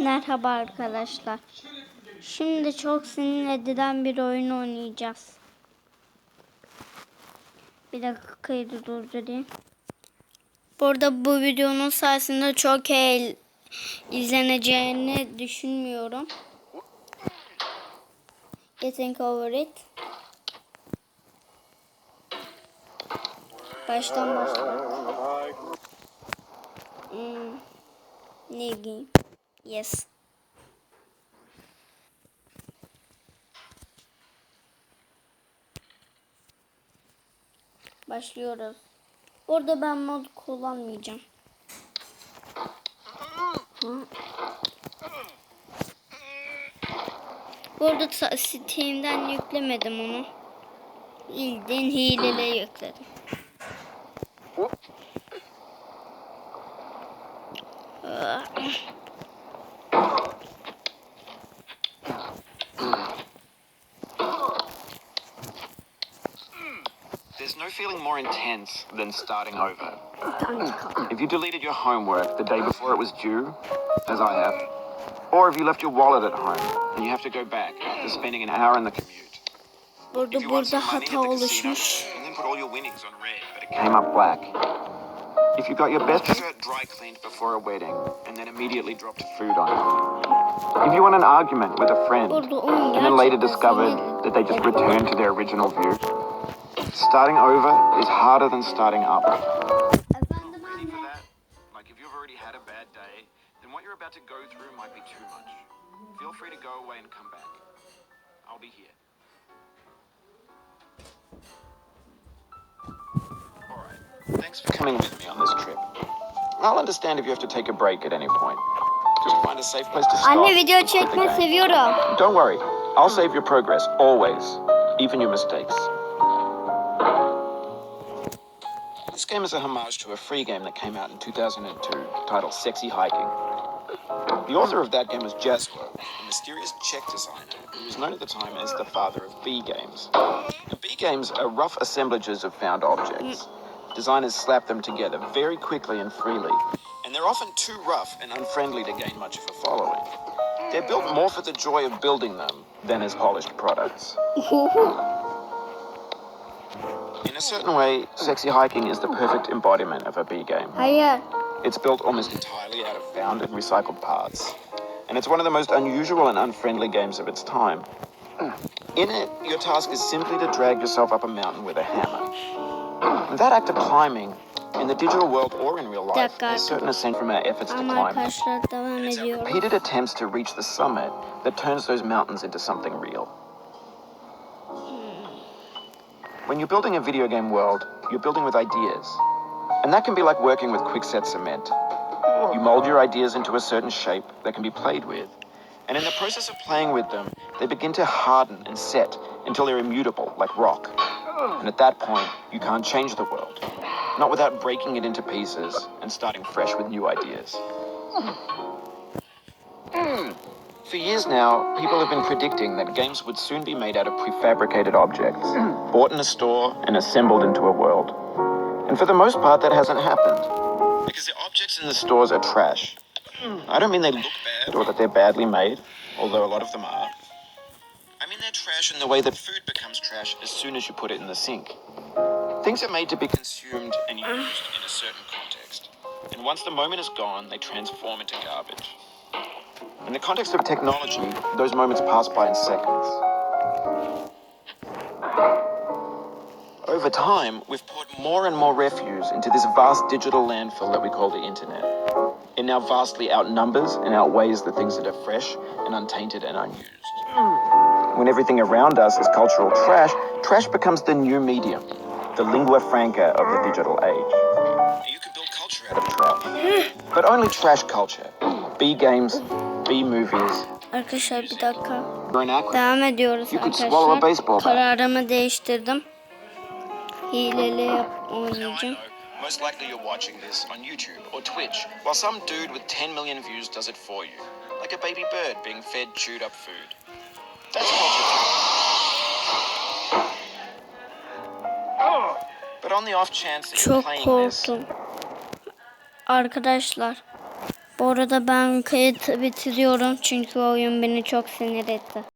Merhaba arkadaşlar. Şimdi çok sinir edilen bir oyun oynayacağız. Bir dakika durdurayım. Burada bu videonun sayesinde çok izleneceğini düşünmüyorum. Getting over it. Baştan başlayalım. Ne game? Yes. Başlıyoruz. Orada ben mod kullanmayacağım. Bu arada Steam'den yüklemedim onu. Bildiğin hileyle yükledim. There's no feeling more intense than starting over. If you deleted your homework the day before it was due, as I have, or if you left your wallet at home and you have to go back after spending an hour in the commute. Burada hata oluşmuş. And then put all your winnings on red, but it came up black. If you got your best shirt dry cleaned before a wedding and then immediately dropped food on it. If you won an argument with a friend and then later discovered that they just returned to their original view. Starting over is harder than starting up. Ready for that? Like if you've already had a bad day, then what you're about to go through might be too much. Feel free to go away and come back. I'll be here. Alright, thanks for coming with me on this trip. I'll understand if you have to take a break at any point. Just find a safe place to stop. Anne video çekmeyi seviyorum. Don't worry, I'll save your progress, always. Even your mistakes. This game is a homage to a free game that came out in 2002 titled Sexy Hiking. The author of that game was Jasper, a mysterious Czech designer who was known at the time as the father of B games. Now, B games are rough assemblages of found objects. Designers slap them together very quickly and freely, and they're often too rough and unfriendly to gain much of a following. They're built more for the joy of building them than as polished products. In a certain way, Sexy Hiking is the perfect embodiment of a B game. Hayır. It's built almost entirely out of found and recycled parts, and it's one of the most unusual and unfriendly games of its time. In it, your task is simply to drag yourself up a mountain with a hammer. And that act of climbing, in the digital world or in real life, has certain ascent from our efforts to climb. And it's our repeated attempts to reach the summit that turns those mountains into something real. When you're building a video game world, you're building with ideas. And that can be like working with quickset cement. You mold your ideas into a certain shape that can be played with. And in the process of playing with them, they begin to harden and set until they're immutable, like rock. And at that point, you can't change the world. Not without breaking it into pieces and starting fresh with new ideas. For years now, people have been predicting that games would soon be made out of prefabricated objects, bought in a store and assembled into a world. And for the most part, that hasn't happened. Because the objects in the stores are trash. I don't mean they look bad or that they're badly made, although a lot of them are. I mean they're trash in the way that food becomes trash as soon as you put it in the sink. Things are made to be consumed and used in a certain context. And once the moment is gone, they transform into garbage. In the context of technology, those moments pass by in seconds. Over time, we've poured more and more refuse into this vast digital landfill that we call the internet. It now vastly outnumbers and outweighs the things that are fresh and untainted and unused. When everything around us is cultural trash, trash becomes the new medium, the lingua franca of the digital age. You can build culture out of trash, but only trash culture. B games, B movies. Arkadaşlar bir dakika. Devam ediyoruz arkadaşlar. Kararımı değiştirdim. Hileli oynayacağım. Most likely you're watching this on YouTube or Twitch, while some dude with 10 million views does it for you, like a baby bird being fed chewed up food. That's culture. But on the off chance that you're playing this, arkadaşlar. Bu arada ben kayıt bitiriyorum çünkü oyun beni çok sinir etti.